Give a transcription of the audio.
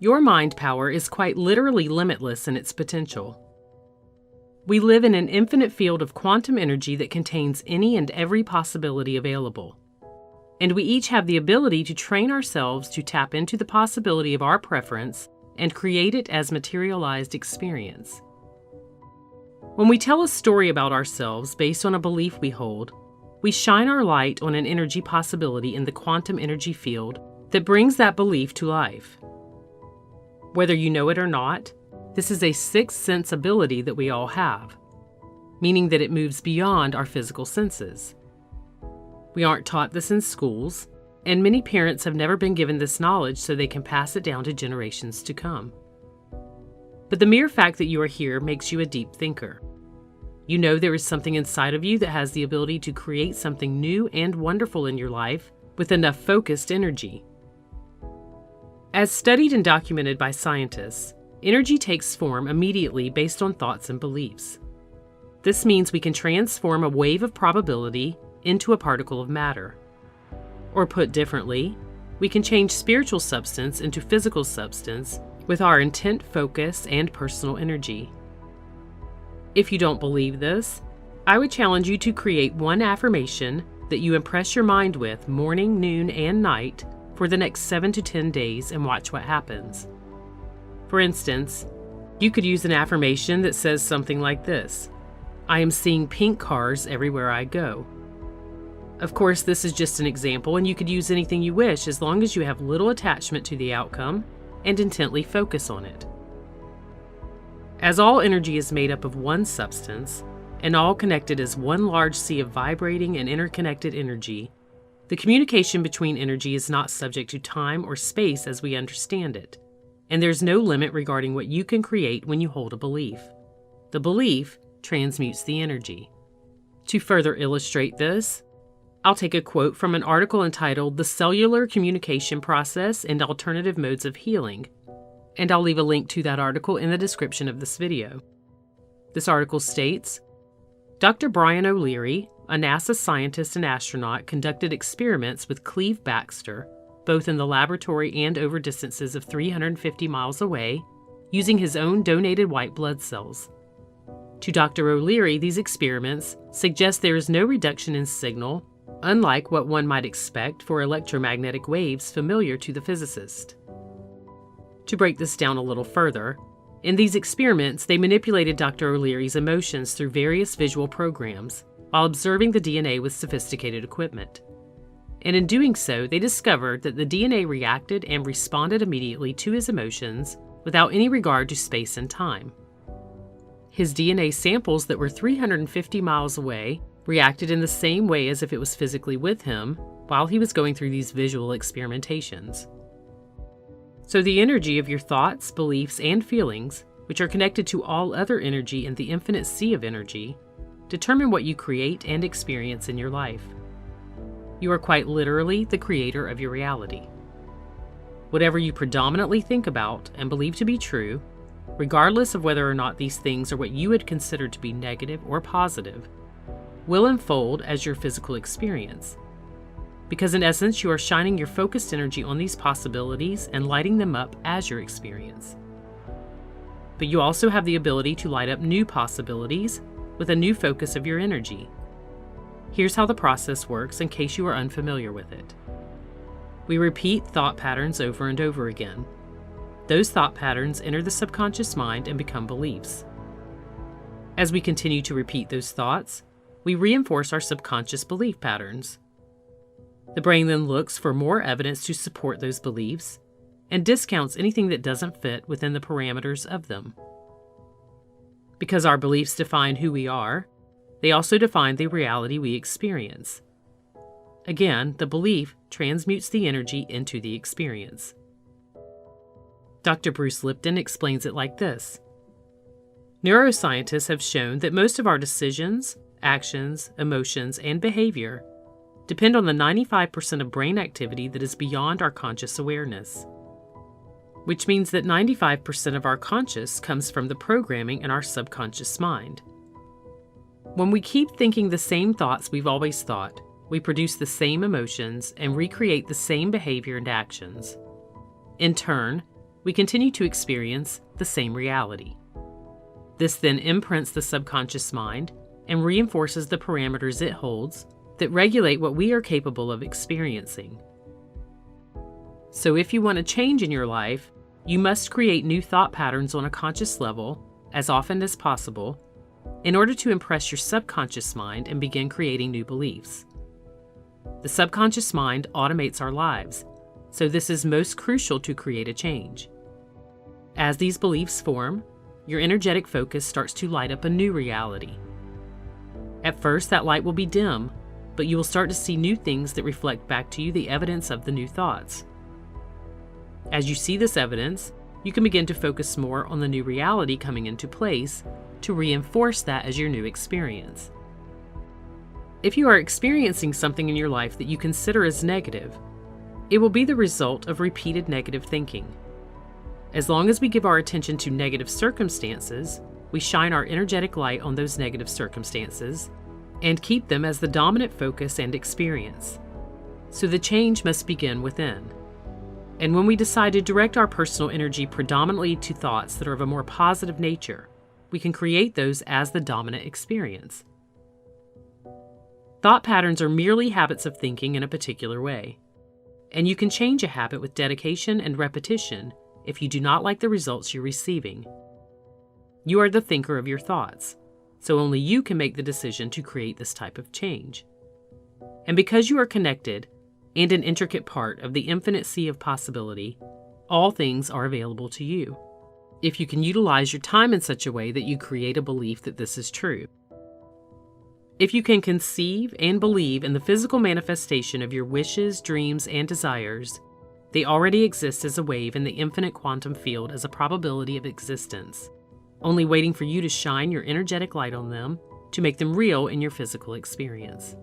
Your mind power is quite literally limitless in its potential. We live in an infinite field of quantum energy that contains any and every possibility available. And we each have the ability to train ourselves to tap into the possibility of our preference and create it as materialized experience. When we tell a story about ourselves based on a belief we hold, we shine our light on an energy possibility in the quantum energy field that brings that belief to life. Whether you know it or not, this is a sixth sense ability that we all have, meaning that it moves beyond our physical senses. We aren't taught this in schools, and many parents have never been given this knowledge so they can pass it down to generations to come. But the mere fact that you are here makes you a deep thinker. You know there is something inside of you that has the ability to create something new and wonderful in your life with enough focused energy. As studied and documented by scientists, energy takes form immediately based on thoughts and beliefs. This means we can transform a wave of probability into a particle of matter. Or put differently, we can change spiritual substance into physical substance with our intent, focus, and personal energy. If you don't believe this, I would challenge you to create one affirmation that you impress your mind with morning, noon, and night for the next 7 to 10 days and watch what happens. For instance, you could use an affirmation that says something like this: I am seeing pink cars everywhere I go. Of course, this is just an example, and you could use anything you wish as long as you have little attachment to the outcome and intently focus on it. As all energy is made up of one substance, and all connected as one large sea of vibrating and interconnected energy, the communication between energy is not subject to time or space as we understand it, and there's no limit regarding what you can create when you hold a belief. The belief transmutes the energy. To further illustrate this, I'll take a quote from an article entitled "The Cellular Communication Process and Alternative Modes of Healing," and I'll leave a link to that article in the description of this video. This article states, Dr. Brian O'Leary, a NASA scientist and astronaut, conducted experiments with Cleve Baxter, both in the laboratory and over distances of 350 miles away, using his own donated white blood cells. To Dr. O'Leary, these experiments suggest there is no reduction in signal, unlike what one might expect for electromagnetic waves familiar to the physicist. To break this down a little further, in these experiments, they manipulated Dr. O'Leary's emotions through various visual programs while observing the DNA with sophisticated equipment. And in doing so, they discovered that the DNA reacted and responded immediately to his emotions without any regard to space and time. His DNA samples that were 350 miles away reacted in the same way as if it was physically with him while he was going through these visual experimentations. So the energy of your thoughts, beliefs, and feelings, which are connected to all other energy in the infinite sea of energy, determine what you create and experience in your life. You are quite literally the creator of your reality. Whatever you predominantly think about and believe to be true, regardless of whether or not these things are what you would consider to be negative or positive, will unfold as your physical experience. Because in essence, you are shining your focused energy on these possibilities and lighting them up as your experience. But you also have the ability to light up new possibilities with a new focus of your energy. Here's how the process works in case you are unfamiliar with it. We repeat thought patterns over and over again. Those thought patterns enter the subconscious mind and become beliefs. As we continue to repeat those thoughts, we reinforce our subconscious belief patterns. The brain then looks for more evidence to support those beliefs and discounts anything that doesn't fit within the parameters of them. Because our beliefs define who we are, they also define the reality we experience. Again, the belief transmutes the energy into the experience. Dr. Bruce Lipton explains it like this. Neuroscientists have shown that most of our decisions, actions, emotions, and behavior depend on the 95% of brain activity that is beyond our conscious awareness, which means that 95% of our conscious comes from the programming in our subconscious mind. When we keep thinking the same thoughts we've always thought, we produce the same emotions and recreate the same behavior and actions. In turn, we continue to experience the same reality. This then imprints the subconscious mind and reinforces the parameters it holds that regulate what we are capable of experiencing. So if you want a change in your life, you must create new thought patterns on a conscious level as often as possible in order to impress your subconscious mind and begin creating new beliefs. The subconscious mind automates our lives, so this is most crucial to create a change. As these beliefs form, your energetic focus starts to light up a new reality. At first, that light will be dim, but you will start to see new things that reflect back to you the evidence of the new thoughts. As you see this evidence, you can begin to focus more on the new reality coming into place to reinforce that as your new experience. If you are experiencing something in your life that you consider as negative, it will be the result of repeated negative thinking. As long as we give our attention to negative circumstances, we shine our energetic light on those negative circumstances and keep them as the dominant focus and experience. So the change must begin within. And when we decide to direct our personal energy predominantly to thoughts that are of a more positive nature, we can create those as the dominant experience. Thought patterns are merely habits of thinking in a particular way, and you can change a habit with dedication and repetition if you do not like the results you're receiving. You are the thinker of your thoughts, so only you can make the decision to create this type of change. And because you are connected and an intricate part of the infinite sea of possibility, all things are available to you, if you can utilize your time in such a way that you create a belief that this is true. If you can conceive and believe in the physical manifestation of your wishes, dreams, and desires, they already exist as a wave in the infinite quantum field as a probability of existence, only waiting for you to shine your energetic light on them to make them real in your physical experience.